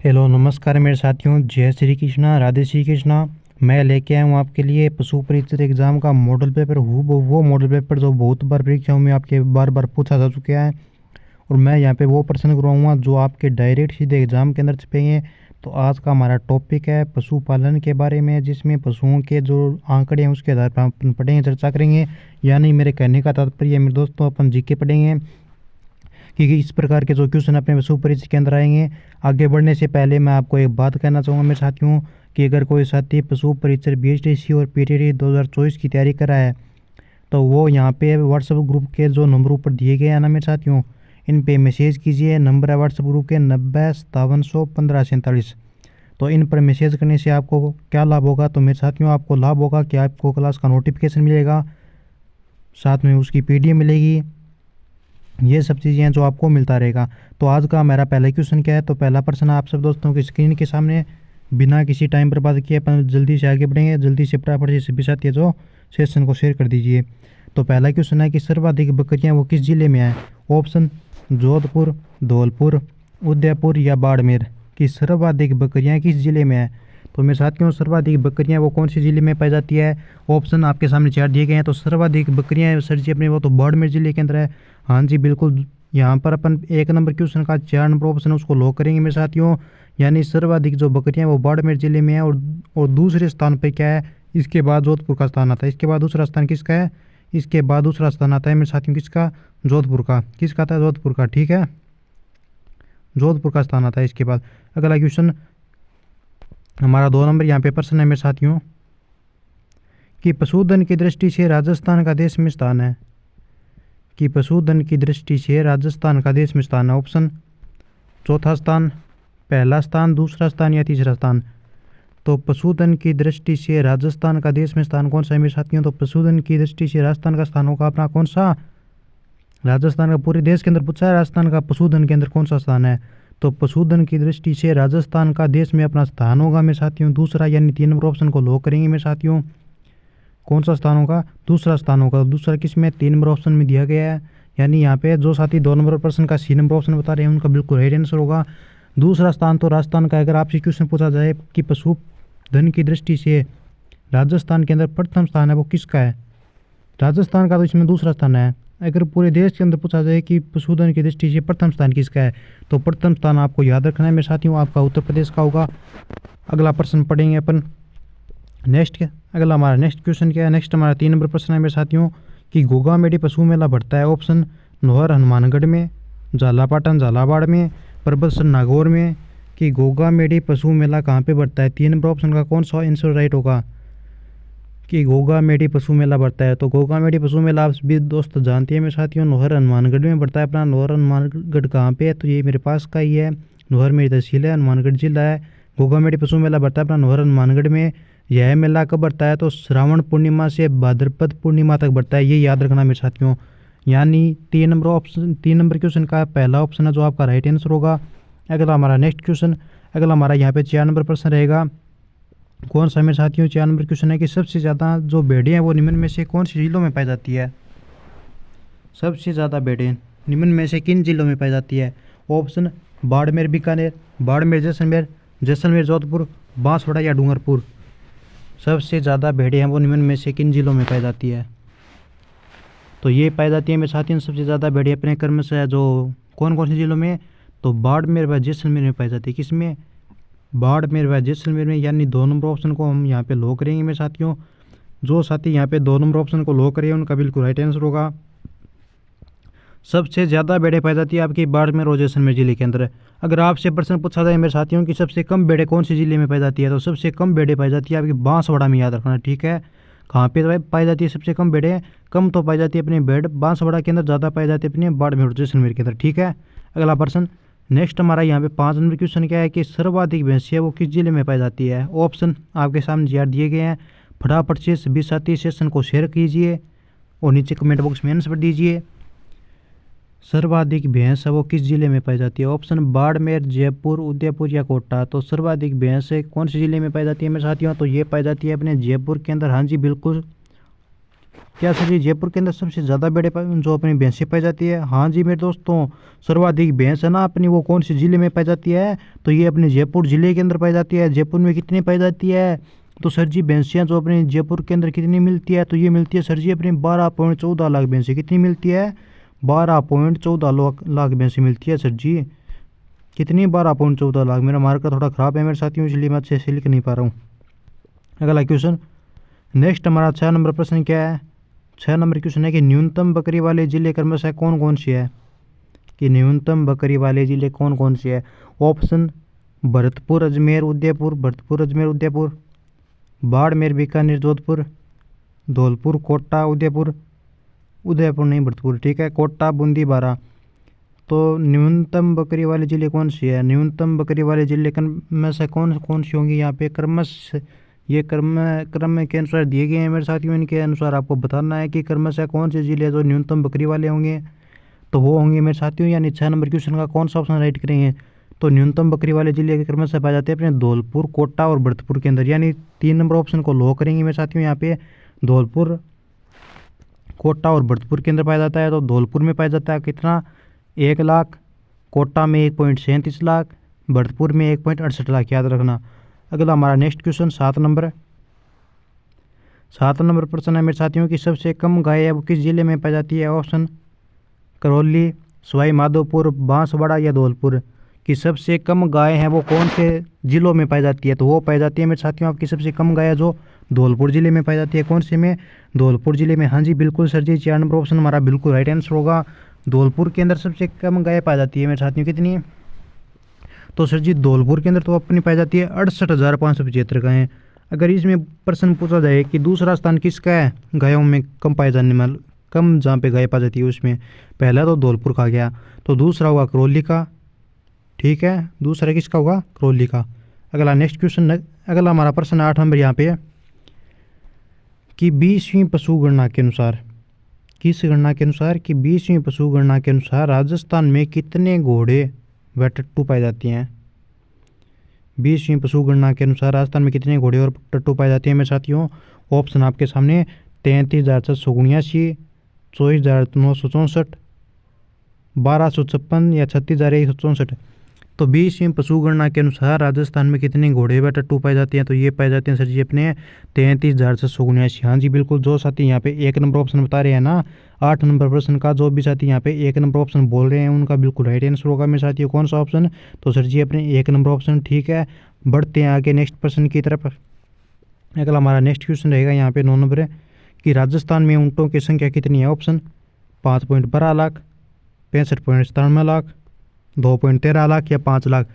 Hello नमस्कार मेरे साथियों, जय श्री कृष्णा, राधे श्री कृष्णा। मैं लेके आया हूँ आपके लिए पशु परीक्षक एग्जाम का मॉडल पेपर। वो मॉडल पेपर जो बहुत बार परीक्षाओं में आपके बार बार पूछा जा चुका है। और मैं यहाँ पे वो प्रश्न करवाऊँगा जो आपके डायरेक्ट सीधे एग्जाम के अंदर छपेंगे। तो आज का हमारा टॉपिक है पशुपालन के बारे में, जिसमें पशुओं के जो आंकड़े हैं उसके आधार पर अपन पढ़ेंगे, चर्चा करेंगे। यानी मेरे कहने का तात्पर्य मेरे दोस्तों, अपन जीके पढ़ेंगे कि इस प्रकार के जो क्वेश्चन अपने पशु परीक्षा के अंदर आएंगे। आगे बढ़ने से पहले मैं आपको एक बात कहना चाहूँगा मेरे साथियों कि अगर कोई साथी पशु परीक्षक बीएचडीसी और पीटीटी 2024 की तैयारी कर रहा है तो वो यहाँ पे व्हाट्सएप ग्रुप के जो नंबर ऊपर दिए गए हैं ना मेरे साथियों, इन पे मैसेज कीजिए। नंबर है व्हाट्सएप ग्रुप के 90 5700 1547। तो इन पर मैसेज करने से आपको क्या लाभ होगा? तो मेरे साथियों आपको लाभ होगा कि आपको क्लास का नोटिफिकेशन मिलेगा, साथ में उसकी पीडीएफ मिलेगी। ये सब चीज़ें हैं जो आपको मिलता रहेगा। तो आज का मेरा पहला क्वेश्चन क्या है? तो पहला प्रश्न आप सब दोस्तों की स्क्रीन के सामने, बिना किसी टाइम बर्बाद किए अपन जल्दी से आगे बढ़ेंगे। जल्दी से फटाफट से सभी साथी जो सेशन को शेयर कर दीजिए। तो पहला क्वेश्चन है कि सर्वाधिक बकरियां वो किस जिले में हैं? ऑप्शन जोधपुर, धौलपुर, उदयपुर या बाड़मेर। कि सर्वाधिक बकरियां किस जिले में हैं? तो मेरे साथियों सर्वाधिक बकरियां वो कौन से जिले में पाई जाती है? ऑप्शन आपके सामने चार दिए गए हैं। तो सर्वाधिक बकरियां सर जी अपने वो तो बाड़मेर जिले के अंदर है। हाँ जी बिल्कुल, यहाँ पर अपन एक नंबर क्वेश्चन का 4 नंबर ऑप्शन उसको लॉक करेंगे मेरे साथियों। यानी सर्वाधिक जो बकरियां वो बाड़मेर जिले में है। और दूसरे स्थान पर क्या है? इसके बाद जोधपुर का स्थान आता है। इसके बाद दूसरा स्थान किसका है? इसके बाद दूसरा स्थान आता है मेरे साथियों किसका? जोधपुर का। किसका आता है? जोधपुर का। ठीक है, जोधपुर का स्थान आता है इसके बाद। अगला क्वेश्चन हमारा 2 नंबर यहाँ पे प्रश्न है मेरे साथियों कि पशुधन की दृष्टि से राजस्थान का देश में स्थान है। कि पशुधन की दृष्टि से राजस्थान का देश में स्थान है। ऑप्शन चौथा स्थान, पहला स्थान, दूसरा स्थान या तीसरा स्थान। तो पशुधन की दृष्टि से राजस्थान का देश में स्थान कौन सा है मेरे साथियों? तो पशुधन की दृष्टि से राजस्थान का स्थान होगा अपना कौन सा? राजस्थान का। पूरे देश के अंदर पूछा है राजस्थान का पशुधन के अंदर कौन सा स्थान है? तो पशुधन की दृष्टि से राजस्थान का देश में अपना स्थान होगा मेरे साथियों दूसरा, यानी 3 नंबर ऑप्शन को लॉक करेंगे मेरे साथियों। कौन सा स्थान होगा? दूसरा स्थान होगा। दूसरा किस में? 3 नंबर ऑप्शन में दिया गया है। यानी यहाँ पे जो साथी 2 नंबर प्रश्न का सी नंबर ऑप्शन बता रहे हैं उनका बिल्कुल राइट आंसर होगा दूसरा स्थान। तो राजस्थान का अगर आपसे क्वेश्चन पूछा जाए कि पशुधन की दृष्टि से राजस्थान के अंदर प्रथम स्थान है वो किसका है? राजस्थान का, तो इसमें दूसरा स्थान है। अगर पूरे देश के अंदर पूछा जाए कि पशुधन की दृष्टि से प्रथम स्थान किसका है, तो प्रथम स्थान आपको याद रखना है मेरे साथियों, आपका उत्तर प्रदेश का होगा। अगला प्रश्न पढ़ेंगे अपन नेक्स्ट। क्या अगला हमारा नेक्स्ट क्वेश्चन क्या है? नेक्स्ट हमारा 3 नंबर प्रश्न है मेरे साथियों कि घोगा मेडी पशु मेला बढ़ता है। ऑप्शन नौहर हनुमानगढ़ में, झालापाटन झालावाड़ में, परबतसर नागौर में। कि घोगा मेडी पशु मेला कहाँ पे बढ़ता है? 3 नंबर ऑप्शन का कौन सा आंसर राइट होगा? कि घोगा मेडी पशु मेला बढ़ता है। तो घोगा मेडी पशु मेला आप भी दोस्त जानते हैं मेरे साथियों नौहर हनुमानगढ़ में बढ़ता है अपना। नौहर हनुमानगढ़ कहाँ पे है? तो ये मेरे पास का ही है। नौहर मेरी तहसील है, हनुमानगढ़ जिला है। घोगा मेडी पशु मेला बढ़ता है अपना नौहर हनुमानगढ़ में। यह मेला कब बढ़ता है? तो श्रावण पूर्णिमा से भाद्रपद पूर्णिमा तक बढ़ता है, ये याद रखना मेरे साथियों। यानी 3 नंबर ऑप्शन, 3 नंबर क्वेश्चन का पहला ऑप्शन है जो आपका राइट आंसर होगा। अगला हमारा नेक्स्ट क्वेश्चन, अगला हमारा यहाँ पे 4 नंबर प्रश्न रहेगा। कौन सा मेरे साथियों 4 नंबर क्वेश्चन है कि सबसे ज़्यादा जो भेड़ें हैं वो निम्न में से कौन सी जिलों में पाई जाती है? सबसे ज़्यादा भेड़ें निम्न में से किन जिलों में पाई जाती है? ऑप्शन बाड़मेर बीकानेर, बाड़मेर जैसलमेर, जैसलमेर जोधपुर, बांसवाड़ा या डूंगरपुर। सबसे ज़्यादा भेड़ें हैं वो निम्न में से किन जिलों में पाई जाती है? तो ये पाई जाती है मेरे साथियों सबसे ज़्यादा भेड़ें अपने क्रम से जो कौन कौन से जिलों में? तो बाड़मेर व जैसलमेर में पाई जाती है। किसमें? बाड़मेर व जैसलमेर में। यानी 2 नंबर ऑप्शन को हम यहाँ पे लॉक करेंगे मेरे साथियों। जो साथी यहाँ पे 2 नंबर ऑप्शन को लॉक करेंगे उनका बिल्कुल राइट आंसर होगा। सबसे ज़्यादा भेड़ें पाई जाती है आपकी बाड़मेर और जैसलमेर जिले के अंदर। अगर आपसे प्रश्न पूछा जाए मेरे साथियों कि सबसे कम भेड़ें कौन से जिले में पाई जाती है, तो सबसे कम भेड़ें पाई जाती है आपकी बांसवाड़ा में, याद रखना। ठीक है, कहाँ पे पाई जाती है सबसे कम भेड़ें? कम तो पाई जाती है अपनी भेड़ बांसवाड़ा के अंदर, ज़्यादा पाई जाती है अपनी बाड़मेर और जैसलमेर के अंदर। ठीक है, अगला प्रश्न नेक्स्ट हमारा यहाँ पे 5 नंबर क्वेश्चन क्या है कि सर्वाधिक भैंसियाँ वो किस जिले में पाई जाती है? ऑप्शन आपके सामने यार दिए गए हैं। फटाफट से सभी साथी सेशन को शेयर कीजिए और नीचे कमेंट बॉक्स में आंसर दीजिए। सर्वाधिक भैंस है वो किस जिले में पाई जाती है? ऑप्शन बाड़मेर, जयपुर, उदयपुर या कोटा। तो सर्वाधिक भैंस कौन से जिले में पाई जाती है मेरे साथियों? तो ये पाई जाती है अपने जयपुर के अंदर। हाँ जी बिल्कुल, क्या सर जी जयपुर के अंदर सबसे ज़्यादा बड़े जो अपनी भैंसें पाई जाती है? हाँ जी मेरे दोस्तों, सर्वाधिक भैंस है ना अपनी, वो कौन से ज़िले में पाई जाती है? तो ये अपने जयपुर ज़िले के अंदर पाई जाती है। जयपुर में कितनी पाई जाती है? तो सर जी भैंसियाँ जो अपने जयपुर के अंदर कितनी मिलती है? तो ये मिलती है सर जी अपनी 12.14 लाख भैंसें। कितनी मिलती है? 12.14 लाख भैंसें मिलती है सर जी। कितनी? 12.14 लाख। मेरा मार्कर थोड़ा ख़राब है मेरे साथियों, इसलिए मैं अच्छे से लिख नहीं पा रहा हूँ। अगला क्वेश्चन, नेक्स्ट हमारा 6 नंबर प्रश्न क्या है? 6 नंबर क्वेश्चन है कि न्यूनतम बकरी वाले जिले क्रमशः कौन कौन से है? कि न्यूनतम बकरी वाले जिले कौन कौन से है? ऑप्शन, भरतपुर अजमेर उदयपुर, भरतपुर अजमेर उदयपुर, बाड़मेर बीकानेर जोधपुर, धौलपुर कोटा उदयपुर, उदयपुर नहीं भरतपुर, ठीक है, कोटा बूंदी बारा। तो न्यूनतम बकरी वाले जिले कौन से है? न्यूनतम बकरी वाले जिले में से कौन कौन से होंगे यहाँ पे? ये क्रम के अनुसार दिए गए हैं मेरे साथियों। इनके अनुसार आपको बताना है कि क्रमशः कौन से जिले जो न्यूनतम बकरी वाले होंगे। तो वो होंगे मेरे साथियों, यानी 6 नंबर क्वेश्चन का कौन सा ऑप्शन राइट करेंगे? तो न्यूनतम बकरी वाले जिले के क्रमशः पाए जाते हैं अपने धौलपुर, कोटा और भरतपुर के अंदर, यानी 3 नंबर ऑप्शन को लो करेंगे मेरे साथियों। यहाँ पे धौलपुर, कोटा और भरतपुर के अंदर पाया जाता है। तो धौलपुर में पाया जाता है कितना? 1 लाख, कोटा में 1.37 लाख, भरतपुर में 1.68 लाख, याद रखना। अगला हमारा नेक्स्ट क्वेश्चन 7 नंबर प्रश्न है मेरे साथियों की सबसे कम गाय है वो किस जिले में पाई जाती है? ऑप्शन, करौली, सवाई माधोपुर, बांसवाड़ा या धौलपुर। की सबसे कम गाय है वो कौन से जिलों में पाई जाती है? तो वो पाई जाती है मेरे साथियों आपकी सबसे कम गाय जो धौलपुर जिले में पाई जाती है। कौन से में? धौलपुर जिले में। हाँ जी बिल्कुल सर जी, 4 नंबर ऑप्शन हमारा बिल्कुल राइट आंसर होगा। धौलपुर के अंदर सबसे कम गाय पाई जाती है मेरे साथियों। कितनी? तो सर जी धौलपुर के अंदर तो अपनी पाई जाती है 68,575 गायें। अगर इसमें प्रश्न पूछा जाए कि दूसरा स्थान किसका है गायों में कम पाए जाने में, कम जहाँ पे गाय पाई जाती है उसमें, पहला तो धौलपुर का गया, तो दूसरा होगा करौली का, ठीक है, दूसरा किसका होगा? करौली का। अगला नेक्स्ट क्वेश्चन, अगला हमारा प्रश्न 8 नंबर यहाँ पे कि 20वीं पशु गणना के अनुसार, किस गणना के अनुसार? कि 20वीं पशु गणना के अनुसार राजस्थान में कितने घोड़े व टट्टू पाए जाते हैं? 20वीं पशु गणना के अनुसार राजस्थान में कितने घोड़े और टट्टू पाए जाते हैं मेरे साथियों? ऑप्शन आपके सामने 33,779, 24,964, 1,256 या 36,164। तो 20वीं पशु गणना के अनुसार राजस्थान में कितने घोड़े व टट्टू पाए जाते हैं? तो ये पाए जाते हैं सर जी अपने 33,779। हाँ जी बिल्कुल, जो साथी यहाँ पे 1 नंबर ऑप्शन बता रहे हैं ना 8 नंबर प्रश्न का, जो भी साथी यहाँ पे 1 नंबर ऑप्शन बोल रहे हैं उनका बिल्कुल राइट आंसर होगा मेरे साथियों। कौन सा ऑप्शन? तो सर जी अपने 1 नंबर ऑप्शन, ठीक है। बढ़ते हैं आगे नेक्स्ट प्रश्न की तरफ। अगला हमारा नेक्स्ट क्वेश्चन रहेगा यहाँ पे 9 नंबर कि राजस्थान में ऊँटों की संख्या कितनी है? ऑप्शन, 5.12 लाख, 65.97 लाख, 2.13 लाख या 5 लाख।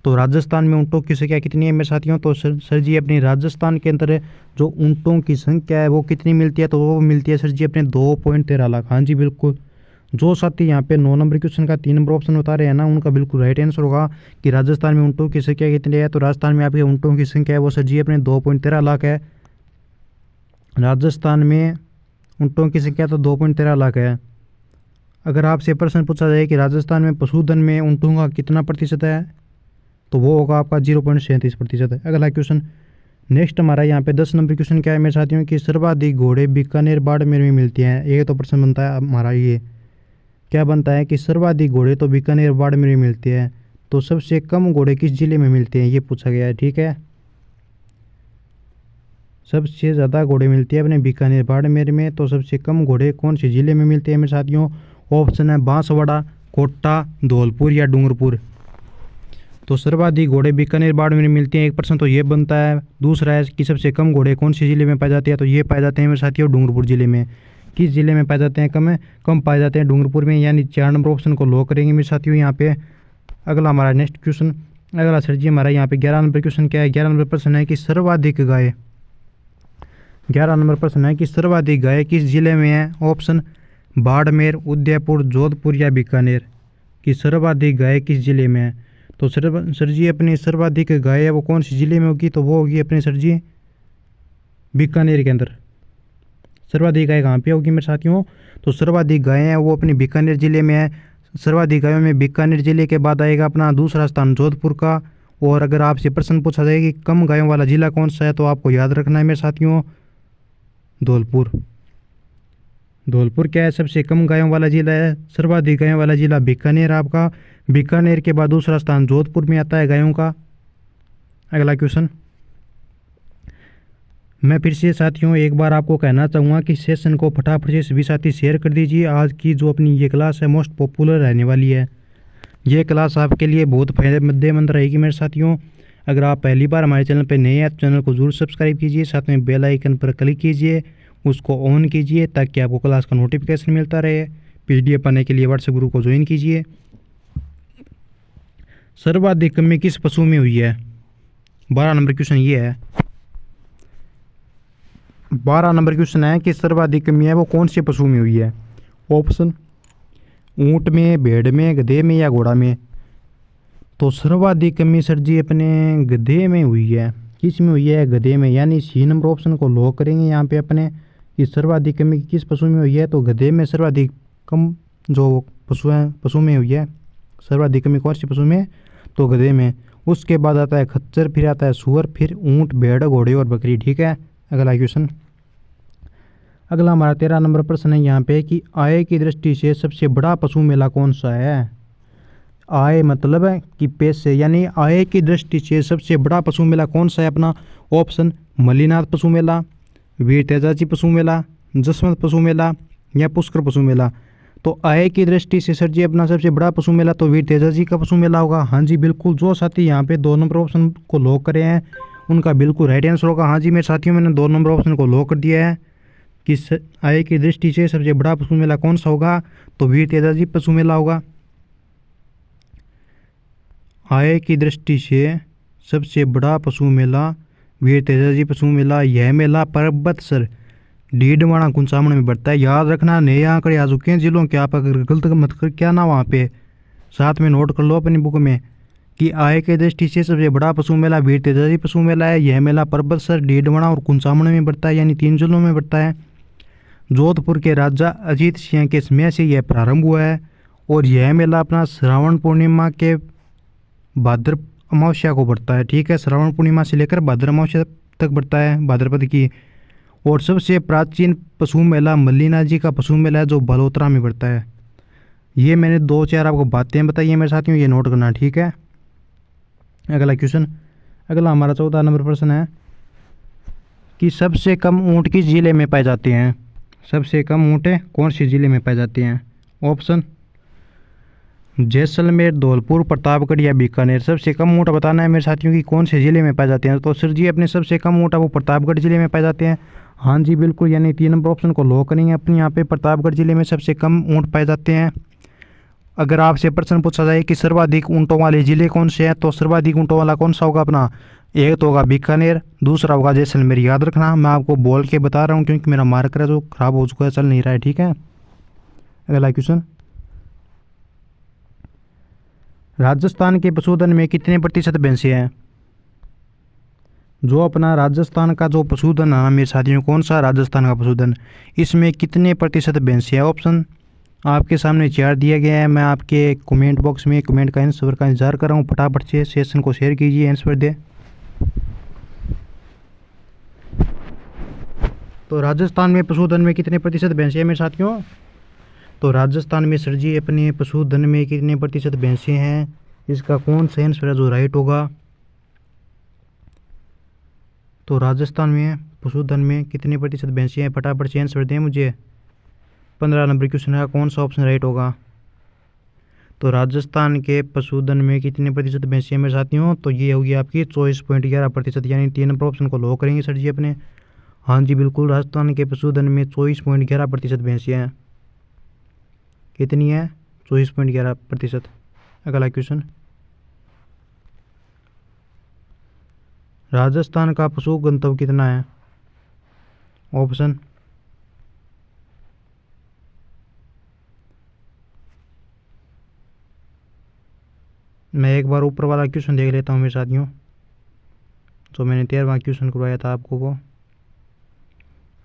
तो राजस्थान में ऊँटों की संख्या कितनी है मेरे साथियों? तो सर जी अपनी राजस्थान के अंदर जो ऊँटों की संख्या है वो कितनी मिलती है? तो वो मिलती है सर जी अपने 2.13 लाख। हाँ जी बिल्कुल, जो साथी यहाँ पे 9 नंबर क्वेश्चन का 3 नंबर ऑप्शन बता रहे हैं ना उनका बिल्कुल राइट आंसर होगा कि राजस्थान में ऊँटों की संख्या कितनी है। तो राजस्थान में आपके ऊँटों की संख्या है वो सर जी अपने 2.13 लाख है। राजस्थान में ऊँटों की संख्या तो 2.13 लाख है। अगर आपसे प्रश्न पूछा जाए कि राजस्थान में पशुधन में ऊँटों का कितना प्रतिशत है, तो वो होगा आपका 0.37% है। अगला क्वेश्चन नेक्स्ट हमारा यहाँ पे 10 नंबर क्वेश्चन क्या है मेरे साथियों कि सर्वाधिक घोड़े बीकानेर बाड़मेर में मिलते हैं। एक तो प्रश्न बनता है हमारा, ये क्या बनता है कि सर्वाधिक घोड़े तो बीकानेर बाड़मेर में मिलते हैं, तो सबसे कम घोड़े किस जिले में मिलते हैं, ये पूछा गया है, ठीक है। सबसे ज़्यादा घोड़े मिलते हैं अपने बीकानेर बाड़मेर में, तो सबसे कम घोड़े कौन से जिले में मिलते हैं मेरे साथियों? ऑप्शन है बांसवाड़ा, कोटा, धौलपुर या डूंगरपुर। तो सर्वाधिक घोड़े बीकानेर बाड़मेर में मिलते हैं, एक प्रश्न तो ये बनता है। दूसरा है कि सबसे कम घोड़े कौन से जिले में पाए जाते हैं? तो ये पाए जाते हैं मेरे साथियों डूंगरपुर जिले में। किस जिले में पाए जाते हैं? कम पाए जाते हैं डूंगरपुर में, यानी 4 नंबर ऑप्शन को लो करेंगे मेरे साथियों यहाँ पे। अगला हमारा नेक्स्ट क्वेश्चन, अगला सर जी हमारा यहाँ पे 11 नंबर क्वेश्चन क्या है? 11 नंबर प्रश्न है कि सर्वाधिक गाय, 11 नंबर प्रश्न है कि सर्वाधिक गाय किस जिले में है? ऑप्शन, बाड़मेर, उदयपुर, जोधपुर या बीकानेर। कि सर्वाधिक गाय किस जिले में है? तो सर जी अपनी सर्वाधिक गाय है वो कौन सी जिले में होगी? तो वो होगी अपने सर जी बीकानेर के अंदर। सर्वाधिक गाय कहाँ पे होगी मेरे साथियों? तो सर्वाधिक गाय है वो अपनी बीकानेर जिले में है। सर्वाधिक गायों में बीकानेर जिले के बाद आएगा अपना दूसरा स्थान जोधपुर का। और अगर आपसे प्रश्न पूछा जाए कि कम गायों वाला जिला कौन सा है, तो आपको याद रखना है मेरे साथियों धौलपुर। धौलपुर क्या है, सबसे कम गायों वाला जिला है। सर्वाधिक गायों वाला जिला बीकानेर आपका। बीकानेर के बाद दूसरा स्थान जोधपुर में आता है गायों का। अगला क्वेश्चन, मैं फिर से साथियों एक बार आपको कहना चाहूँगा कि सेशन को फटाफट से सभी साथी शेयर कर दीजिए। आज की जो अपनी ये क्लास है मोस्ट पॉपुलर रहने वाली है। ये क्लास आपके लिए बहुत फायदेमंद रहेगी मेरे साथियों। अगर आप पहली बार हमारे चैनल पर नए हैं तो चैनल को जरूर सब्सक्राइब कीजिए, साथ में बेल आइकन पर क्लिक कीजिए, उसको ऑन कीजिए ताकि आपको क्लास का नोटिफिकेशन मिलता रहे। PDF पाने के लिए व्हाट्सएप ग्रुप को ज्वाइन कीजिए। सर्वाधिक कमी किस पशु में हुई है? 12 नंबर क्वेश्चन ये है। 12 नंबर क्वेश्चन है कि सर्वाधिक कमी है वो कौन से पशु में हुई है? ऑप्शन, ऊंट में, भेड़ में, गधे में या घोड़ा में। तो सर्वाधिक कमी सर जी अपने गधे में हुई है। किस में हुई है? गधे में। यानी C नंबर ऑप्शन को लॉक करेंगे यहाँ पे अपने कि सर्वाधिक कमी किस पशु में हुई है, तो गधे में सर्वाधिक कम जो पशु में हुई है। सर्वाधिक कमी कौन से पशु में? तो गधे में। उसके बाद आता है खच्चर, फिर आता है सुअर, फिर ऊंट, भेड़, घोड़े और बकरी। ठीक है, अगला क्वेश्चन। अगला हमारा 13 नंबर प्रश्न है यहाँ पे कि आय की दृष्टि से सबसे बड़ा पशु मेला कौन सा है? आय मतलब है कि पैसे, यानी आय की दृष्टि से सबसे बड़ा पशु मेला कौन सा है अपना? ऑप्शन, मल्लीनाथ पशु मेला, वीर तेजाजी पशु मेला, जसवंत पशु मेला या पुष्कर पशु मेला। तो आय की दृष्टि से सर जी अपना सबसे बड़ा पशु मेला तो वीर तेजाजी का पशु मेला होगा। हाँ जी बिल्कुल, जो साथी यहाँ पे 2 नंबर ऑप्शन को लॉक करे हैं उनका बिल्कुल राइट आंसर होगा। हाँ जी मेरे साथियों, मैंने 2 नंबर ऑप्शन को लॉक कर दिया है कि आय की दृष्टि से सबसे बड़ा पशु मेला कौन सा होगा, तो वीर तेजाजी पशु मेला होगा। आय की दृष्टि से सबसे बड़ा पशु मेला वीर तेजाजी पशु मेला। यह मेला पर्वतसर डीडवाना कुंचामण में बढ़ता है। याद रखना, नए आंकड़े आ चुके हैं जिलों के, आप अगर गलत मत कर क्या ना वहाँ पे साथ में नोट कर लो अपनी बुक में कि आय की दृष्टि से सबसे बड़ा पशु मेला वीर तेजाजी पशु मेला है। यह मेला पर्वतसर, डीडवाना और कुंचामण में बढ़ता है, यानी 3 जिलों में बढ़ता है। जोधपुर के राजा अजीत सिंह के समय से यह प्रारंभ हुआ है और यह मेला अपना श्रावण पूर्णिमा के भाद्र अमावस्या को बढ़ता है। ठीक है, श्रावण पूर्णिमा से लेकर भाद्र अमावस्या तक बढ़ता है, भाद्रपद की। और सबसे प्राचीन पशु मेला मल्लीनाथ जी का पशु मेला है जो बलोत्रा में बढ़ता है। ये मैंने 2-4 आपको बातें बताई हैं मेरे साथियों, ये नोट करना। ठीक है, अगला क्वेश्चन। अगला हमारा 14 नंबर प्रश्न है कि सबसे कम ऊँट किस जिले में पाए जाते हैं? सबसे कम ऊँट कौन से जिले में पाए जाते हैं? ऑप्शन, जैसलमेर, धौलपुर, प्रतापगढ़ या बीकानेर। सबसे कम ऊँट बताना है मेरे साथियों कि कौन से जिले में पाए जाते हैं। तो सर जी अपने सबसे कम ऊँट वो प्रतापगढ़ जिले में पाए जाते हैं। हाँ जी बिल्कुल, यानी 3 नंबर ऑप्शन को लॉक करेंगे अपने यहाँ पे। प्रतापगढ़ जिले में सबसे कम ऊँट पाए जाते हैं। अगर आपसे प्रश्न पूछा जाए कि सर्वाधिक ऊँटों वाले जिले कौन से हैं, तो सर्वाधिक ऊँटों वाला कौन सा होगा अपना? एक तो होगा बीकानेर, दूसरा होगा जैसलमेर। याद रखना, मैं आपको बोल के बता रहा हूँ क्योंकि मेरा मार्कर है जो खराब हो चुका है, चल नहीं रहा है। ठीक है, अगला क्वेश्चन। राजस्थान के पशुधन में कितने प्रतिशत भैंसें हैं? जो अपना राजस्थान का जो पशुधन है मेरे साथियों, कौन सा राजस्थान का पशुधन, इसमें कितने प्रतिशत भैंसें हैं? ऑप्शन आपके सामने 4 दिया गया है। मैं आपके कमेंट बॉक्स में कमेंट का आंसर का इंतजार कर रहा हूँ। फटाफट से सेशन को शेयर कीजिए, आंसर दे। तो राजस्थान में पशुधन में कितने प्रतिशत भैंसें हैं मेरे साथियों? तो राजस्थान में सर जी अपने पशुधन में कितने प्रतिशत भैंसें हैं, इसका कौन सा आंसर है जो राइट होगा? तो राजस्थान में पशुधन में कितने प्रतिशत भैंसें हैं, फटाफट से आंसर दें मुझे। 15 नंबर क्वेश्चन है, कौन सा ऑप्शन राइट होगा? तो राजस्थान के पशुधन में कितने प्रतिशत भैंसें हैं मेरे साथियों? तो ये होगी आपकी 24.11%, यानी 3 नंबर ऑप्शन को लॉक करेंगे सर जी अपने। हाँ जी बिल्कुल, राजस्थान के पशुधन में 24.11% भैंसें हैं। कितनी है? 24.11%। अगला क्वेश्चन। राजस्थान का पशु घनत्व कितना है? ऑप्शन, मैं एक बार ऊपर वाला क्वेश्चन देख लेता हूँ मेरे साथियों, जो मैंने 13वां क्वेश्चन करवाया था आपको वो।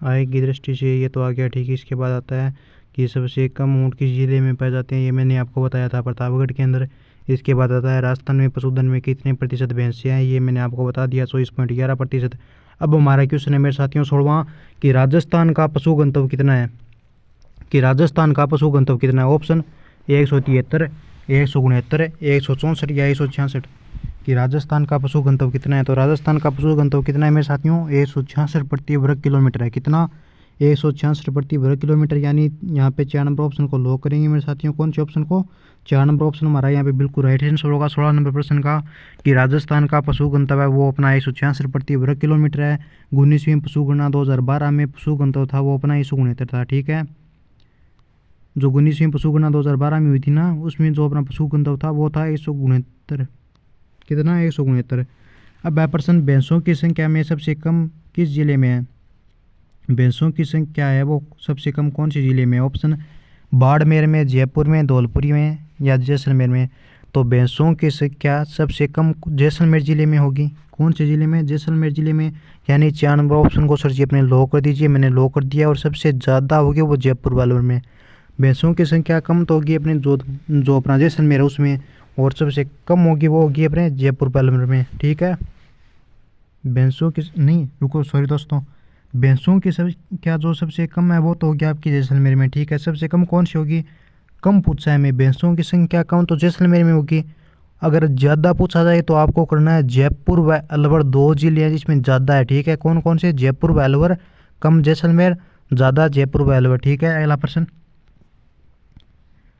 आय की दृष्टि से ये तो आ गया, ठीक है। इसके बाद आता है कि सबसे कम ऊँट किस जिले में पाए जाते हैं, ये मैंने आपको बताया था प्रतापगढ़ के अंदर। इसके बाद आता है राजस्थान में पशुधन में कितने प्रतिशत भैंसें हैं, ये मैंने आपको बता दिया 24.11%। अब हमारा क्वेश्चन है मेरे साथियों 16वां कि राजस्थान का पशु घनत्व कितना है? कि राजस्थान का पशु घनत्व कितना है। ऑप्शन 173, 169, 164 या 166। कि राजस्थान का पशु घनत्व कितना है, तो राजस्थान का पशु घनत्व कितना है मेरे साथियों, 166 प्रति वर्ग किलोमीटर है। कितना, 166 प्रति वर्ग किलोमीटर। यानी यहाँ पे 4 नंबर ऑप्शन को लॉक करेंगे मेरे साथियों। कौन से ऑप्शन को, 4 नंबर ऑप्शन हमारा यहाँ पे बिल्कुल राइट आंसर होगा 16 नंबर प्रश्न का। कि राजस्थान का पशु घनत्व है वो अपना 166 प्रति वर्ग किलोमीटर है। 19वीं पशु गणना 2012 में पशु घनत्व था वो अपना 169 था। ठीक है, जो 19वीं पशु गणना 2012 में हुई थी ना, उसमें जो अपना पशु घनत्व था वो था 169। कितना, 169। अब वह प्रश्न, भैंसों की संख्या में सबसे कम किस जिले में है। भैंसों की संख्या है वो सबसे कम कौन से जिले में। ऑप्शन बाड़मेर में, जयपुर में, धौलपुरी में या जैसलमेर में। तो भैंसों की संख्या सबसे कम जैसलमेर जिले में होगी। कौन से जिले में, जैसलमेर जिले में। यानी 4 नंबर ऑप्शन को सर जी अपने लॉक कर दीजिए। मैंने लॉक कर दिया। और सबसे ज़्यादा होगी वो जयपुर वालों में। भैंसों की संख्या कम तो होगी अपने जो अपना जैसलमेर है उसमें, और सबसे कम होगी वो होगी अपने जयपुर वालों में। ठीक है, भैंसों की नहीं, रुको सॉरी दोस्तों, भैंसों की संख्या जो सबसे कम है वो तो होगी आपकी जैसलमेर में। ठीक है, सबसे कम कौन सी होगी, कम पूछा है मैं, भैंसों की संख्या कम तो जैसलमेर में होगी। अगर ज़्यादा पूछा जाए तो आपको करना है जयपुर व अलवर, 2 जिले हैं जिसमें ज़्यादा है। ठीक है, कौन कौन से, जयपुर व अलवर, कम जैसलमेर, ज़्यादा जयपुर व अलवर। ठीक है, अगला प्रश्न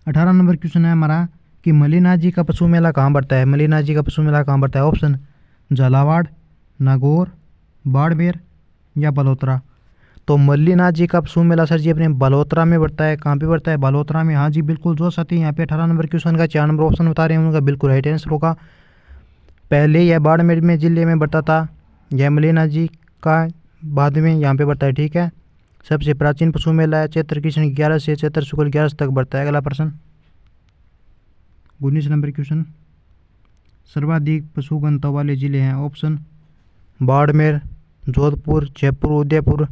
18 नंबर क्वेश्चन है हमारा कि मल्लिनाथ जी का पशु मेला कहाँ बढ़ता है। मल्लिनाथ जी का पशु मेला कहाँ बढ़ता है। ऑप्शन झालावाड़, नागौर, बाड़मेर या बलोत्रा। तो मल्लिनाथ जी का पशु मेला सर जी अपने बलोत्रा में बढ़ता है। कहाँ पे बढ़ता है, बलोत्रा में। हाँ जी बिल्कुल, जो साथी यहाँ पे 18 नंबर क्वेश्चन का 4 नंबर ऑप्शन बता रहे हैं उनका बिल्कुल राइट आंसर होगा। पहले यह बाड़मेर में जिले में बढ़ता था, यह मल्लिनाथ जी का बाद में यहाँ पे बढ़ता है। ठीक है, सबसे प्राचीन पशु मेला है, चैत्र कृष्ण 11 से चैत्र शुक्ल 11 तक बढ़ता है। अगला प्रश्न 19 नंबर क्वेश्चन, सर्वाधिक पशु घनत्व वाले जिले हैं। ऑप्शन बाड़मेर, जोधपुर, जयपुर, उदयपुर,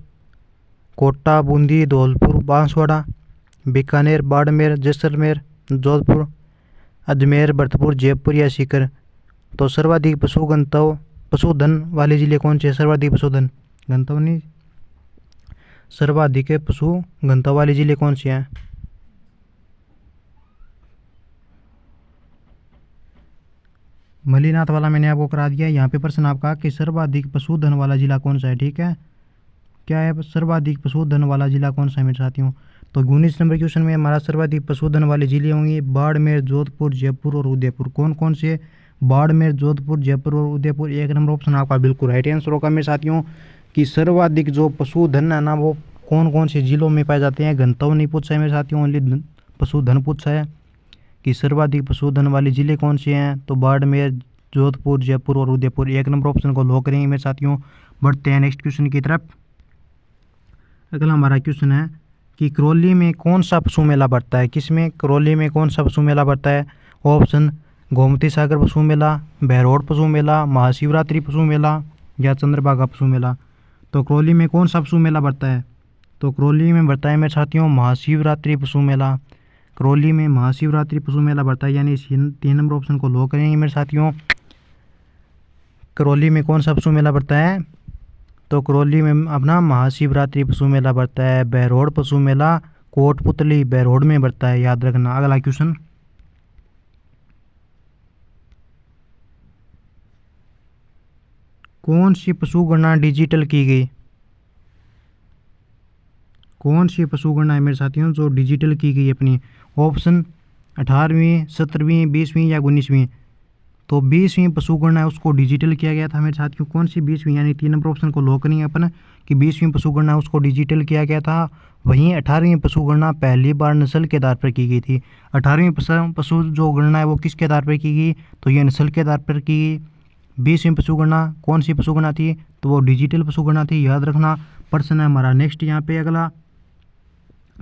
कोटा, बूंदी, धौलपुर, बांसवाड़ा, बीकानेर, बाड़मेर, जैसलमेर, जोधपुर, अजमेर, भरतपुर, जयपुर या सीकर। तो सर्वाधिक पशुधन वाले जिले कौन से, सर्वाधिक पशुधन घनत्व नहीं, सर्वाधिक पशु घनत्व वाले जिले कौन से हैं। मल्लिनाथ वाला मैंने आपको करा दिया। यहाँ पे प्रश्न आपका कि सर्वाधिक पशुधन वाला जिला कौन सा है। ठीक है, क्या है सर्वाधिक पशुधन वाला जिला कौन सा है मेरे साथियों। तो 19 नंबर क्वेश्चन में हमारा सर्वाधिक पशुधन वाले जिले होंगे बाड़मेर, जोधपुर, जयपुर और उदयपुर। कौन कौन से, बाड़मेर, जोधपुर, जयपुर और उदयपुर। 1 नंबर ऑप्शन आपका बिल्कुल राइट आंसर होगा मेरे साथियों। कि सर्वाधिक जो पशुधन है ना वो कौन कौन से जिलों में पाए जाते हैं। घनत्व नहीं पूछा है मेरे साथियों, ओनली पशुधन पूछा है कि सर्वाधिक पशुधन वाले जिले कौन से हैं। तो बाड़मेर, जोधपुर, जयपुर और उदयपुर। 1 नंबर ऑप्शन को लॉक करेंगे मेरे साथियों। बढ़ते हैं नेक्स्ट क्वेश्चन की तरफ। अगला हमारा क्वेश्चन है कि करौली में कौन सा पशु मेला बढ़ता है। किसमें, करौली में कौन सा पशु मेला बढ़ता है। ऑप्शन गोमती सागर पशु मेला, बहरोड पशु मेला, महाशिवरात्रि पशु मेला या चंद्रभागा पशु मेला। तो करौली में कौन सा पशु मेला बढ़ता है। तो करौली में बढ़ता है मेरे साथियों महाशिवरात्रि पशु मेला। करौली में महाशिवरात्रि पशु मेला बढ़ता है। यानी 3 नंबर ऑप्शन को लॉक करेंगे मेरे साथियों। करौली में कौन सा पशु मेला बढ़ता है। तो करौली में अपना महाशिवरात्रि पशु मेला बढ़ता है। बहरोड पशु मेला कोटपुतली बहरोड में बढ़ता है, याद रखना। अगला क्वेश्चन कौन सी पशु गणना डिजिटल की गई। कौन सी पशु गणना है मेरे साथियों जो डिजिटल की गई अपनी। ऑप्शन 18वीं, 17वीं, 20वीं या 19वीं। तो 20वीं पशु गणना है उसको डिजिटल किया गया था मेरे साथियों। कौन सी 20वीं, यानी 3 नंबर ऑप्शन को लॉक करेंगे अपन कि 20वीं पशु गणना उसको डिजिटल किया गया था। वहीं 18वीं पशु गणना पहली बार नस्ल के आधार पर की गई थी। 18वीं पशु जो गणना है वो किसके आधार पर की गई, तो ये नस्ल के आधार पर की गई। 20वीं पशु गणना कौन सी पशु गणना थी, तो वो डिजिटल पशु गणना थी, याद रखना। प्रश्न है हमारा नेक्स्ट यहाँ पे अगला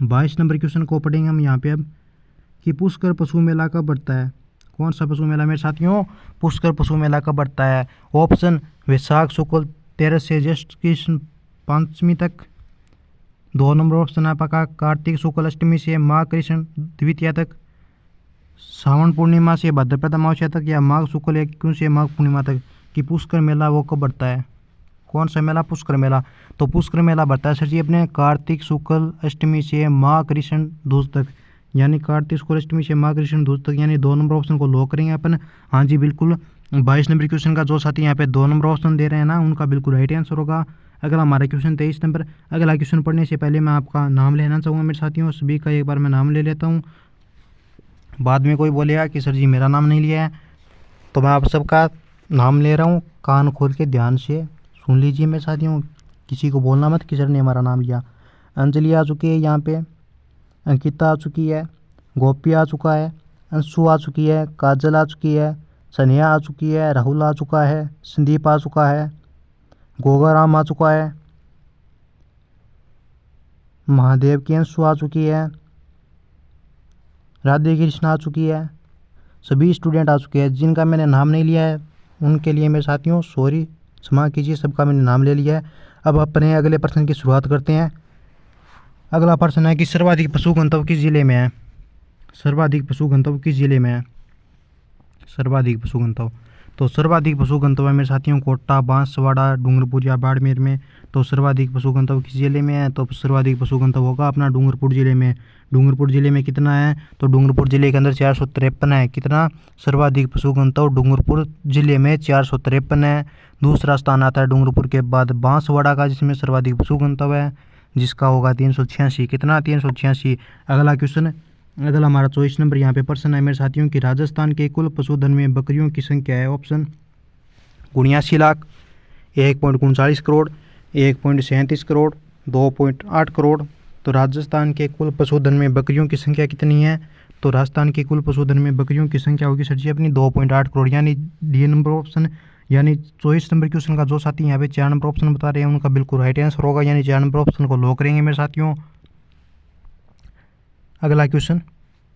22 नंबर क्वेश्चन को पढ़ेंगे हम यहाँ पे अब कि पुष्कर पशु मेला कब बढ़ता है। कौन सा पशु मेला मेरे साथियों, पुष्कर पशु मेला कब बढ़ता है। ऑप्शन वैशाख शुक्ल 13 से ज्येष्ठ कृष्ण पंचमी तक। 2 नंबर ऑप्शन आपका कार्तिक शुक्ल अष्टमी से माघ कृष्ण द्वितीया तक। सावन पूर्णिमा से भाद्रपद अमावस्या तक या माघ शुक्ल 21 से माघ पूर्णिमा तक। कि पुष्कर मेला वो कब बढ़ता है। कौन सा मेला? पुष्कर मेला। तो पुष्कर मेला बढ़ता है सर जी अपने कार्तिक शुक्ल अष्टमी से माघ कृष्ण दूज तक, यानी कार्तिक शुक्ल अष्टमी से माघ कृष्ण दूज तक, यानी 2 नंबर ऑप्शन को लॉक करेंगे अपन। हाँ जी बिल्कुल, 22 नंबर क्वेश्चन का जो साथी यहाँ पे 2 नंबर ऑप्शन दे रहे हैं ना, उनका बिल्कुल राइट आंसर होगा। अगला हमारा क्वेश्चन 23 नंबर। अगला क्वेश्चन पढ़ने से पहले मैं आपका नाम लेना चाहूँगा मेरे साथियों, सभी का एक बार मैं नाम ले लेता हूँ, बाद में कोई बोलेगा कि सर जी मेरा नाम नहीं लिया है। तो मैं आप सबका नाम ले रहा हूँ, कान खोल के ध्यान से सुन लीजिए मेरे साथियों, किसी को बोलना मत कि सर ने हमारा नाम लिया। अंजलि आ चुकी है यहाँ पे, अंकिता आ चुकी है, गोपी आ चुका है, अंशु आ चुकी है, काजल आ चुकी है, सनिया आ चुकी है, राहुल आ चुका है, संदीप आ चुका है, गोगाराम आ चुका है, महादेव की अंशु आ चुकी है, राधे कृष्ण आ चुकी है, सभी स्टूडेंट आ चुके हैं। जिनका मैंने नाम नहीं लिया है उनके लिए मेरे साथियों सॉरी, क्षमा कीजिए, सबका मैंने नाम ले लिया है। अब अपने अगले प्रश्न की शुरुआत करते हैं। अगला प्रश्न है कि सर्वाधिक पशु घनत्व किस जिले में है? सर्वाधिक पशु घनत्व किस जिले में है? सर्वाधिक पशु घनत्व, तो सर्वाधिक पशु घनत्व है मेरे साथियों कोटा, बांसवाड़ा, डूंगरपुर या बाड़मेर में। तो सर्वाधिक पशु घनत्व किस जिले में है? तो सर्वाधिक पशु घनत्व होगा अपना डूंगरपुर जिले में। डूंगरपुर जिले में कितना है? तो डूंगरपुर जिले के अंदर 453 है। कितना? सर्वाधिक पशु घनत्व डूंगरपुर जिले में 453 है। दूसरा स्थान आता है डूंगरपुर के बाद बांसवाड़ा का, जिसमें सर्वाधिक पशु घनत्व है, जिसका होगा 386। कितना? 386। अगला क्वेश्चन, अगला हमारा 24 नंबर यहाँ पे प्रश्न है मेरे साथियों कि राजस्थान के कुल पशुधन में बकरियों की संख्या है। ऑप्शन 79 लाख, 1.39 करोड़, 1.37 करोड़, 2.8 करोड़। तो राजस्थान के कुल पशुधन में बकरियों की संख्या कितनी है? तो राजस्थान के कुल पशुधन में बकरियों की संख्या होगी सर जी अपनी 2.8 करोड़, यानी डी नंबर ऑप्शन, यानी 24 नंबर क्वेश्चन का जो साथी यहाँ पे 4 नंबर ऑप्शन बता रहे हैं उनका बिल्कुल राइट आंसर होगा, यानी 4 नंबर ऑप्शन को लॉक करेंगे मेरे साथियों। अगला क्वेश्चन,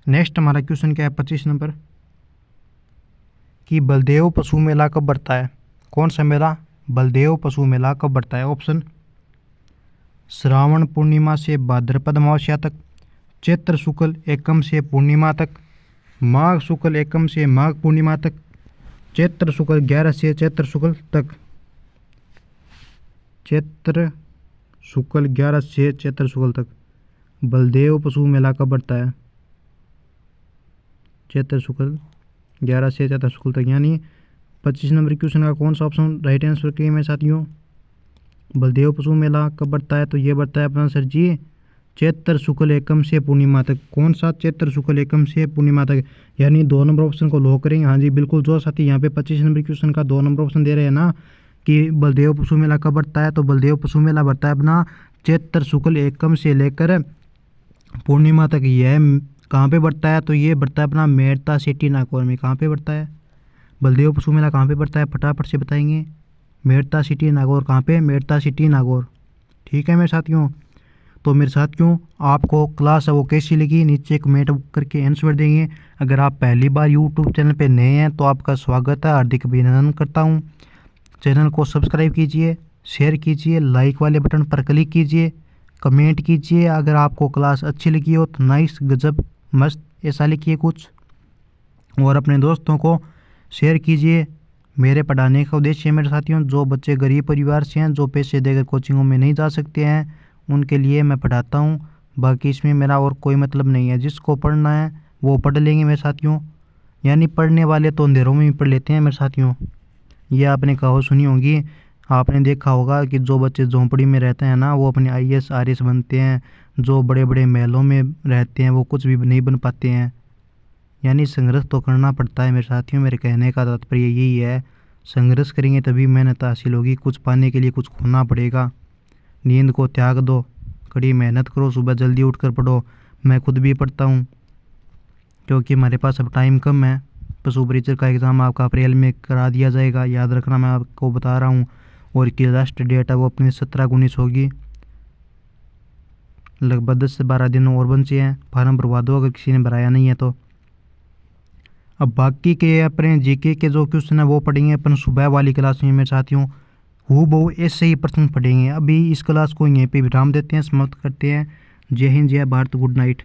नेक्स्ट हमारा क्वेश्चन क्या है 25 नंबर कि बलदेव पशु मेला कब बढ़ता है? कौन सा मेला? बलदेव पशु मेला कब बढ़ता है? ऑप्शन श्रावण पूर्णिमा से भाद्रपद अमावस्या तक, चैत्र शुक्ल एकम से पूर्णिमा तक, माघ शुक्ल एकम से माघ पूर्णिमा तक, चैत्र शुक्ल 11 से चैत्र शुक्ल तक। चैत्र शुक्ल 11 से चैत्र शुक्ल तक बलदेव पशु मेला कब बढ़ता है? चैत्र शुक्ल 11 से चैत्र शुक्ल तक, यानी 25 नंबर क्वेश्चन का कौन सा ऑप्शन राइट आंसर के मेरे साथियों? बलदेव पशु मेला कब बढ़ता है? तो ये बढ़ता है अपना सर जी चैत्र शुक्ल एकम से पूर्णिमा तक। कौन सा? चैत्र शुक्ल एकम से पूर्णिमा तक, यानी 2 नंबर ऑप्शन को लॉक करेंगे। हाँ जी बिल्कुल, जो साथी यहाँ पे 25 नंबर क्वेश्चन का 2 नंबर ऑप्शन दे रहे हैं ना कि बलदेव पशु मेला कब बढ़ता है, तो बलदेव पशु मेला बढ़ता है अपना चैत्र शुक्ल एकम से लेकर पूर्णिमा तक। यह कहाँ पे बढ़ता है? तो ये बढ़ता है अपना मेड़ता सिटी नागौर में। कहाँ पे बढ़ता है बलदेव पशु मेला? कहाँ पे बढ़ता है? फटाफट से बताएंगे। मेड़ता सिटी नागौर। कहाँ पे? मेड़ता सिटी नागौर। ठीक है मेरे साथियों। तो मेरे साथियों आपको क्लास है वो कैसी लगी नीचे कमेंट करके आंसर देंगे। अगर आप पहली बार यूट्यूब चैनल पे नए हैं तो आपका स्वागत है, हार्दिक अभिनंदन करता हूँ। चैनल को सब्सक्राइब कीजिए, शेयर कीजिए, लाइक वाले बटन पर क्लिक कीजिए, कमेंट कीजिए। अगर आपको क्लास अच्छी लगी हो तो नाइस, गजब, मस्त ऐसा लिखिए कुछ, और अपने दोस्तों को शेयर कीजिए। मेरे पढ़ाने का उद्देश्य है मेरे साथियों, जो बच्चे गरीब परिवार से हैं, जो पैसे देकर कोचिंगों में नहीं जा सकते हैं, उनके लिए मैं पढ़ाता हूँ। बाकी इसमें मेरा और कोई मतलब नहीं है। जिसको पढ़ना है वो पढ़ लेंगे मेरे साथियों, यानी पढ़ने वाले तो अंधेरों में भी पढ़ लेते हैं मेरे साथियों। ये आपने कहावत सुनी होगी, आपने देखा होगा कि जो बच्चे झोंपड़ी में रहते हैं ना वो अपने IAS RS बनते हैं, जो बड़े बड़े महलों में रहते हैं वो कुछ भी नहीं बन पाते हैं। यानी संघर्ष तो करना पड़ता है मेरे साथियों। मेरे कहने का तात्पर्य यही है, संघर्ष करेंगे तभी मेहनत हासिल होगी। कुछ पाने के लिए कुछ खोना पड़ेगा। नींद को त्याग दो, कड़ी मेहनत करो, सुबह जल्दी उठकर पढ़ो। मैं खुद भी पढ़ता हूँ क्योंकि हमारे पास अब टाइम कम है। पशु परीक्षक का एग्ज़ाम आपका अप्रैल में करा दिया जाएगा, याद रखना, मैं आपको बता रहा हूँ। और की लास्ट डेट है वो अपनी 17-19 होगी। लगभग 10 से 12 दिन और बचे हैं। फार्म भरवा दो अगर किसी ने भराया नहीं है तो। अब बाकी के अपने GK के जो क्वेश्चन है वो पढ़ेंगे अपन सुबह वाली क्लास में मेरे साथियों। हूबहू ऐसे ही प्रश्न पढ़ेंगे। अभी इस क्लास को यहीं पे विराम देते हैं, समाप्त करते हैं। जय हिंद, जय भारत, गुड नाइट।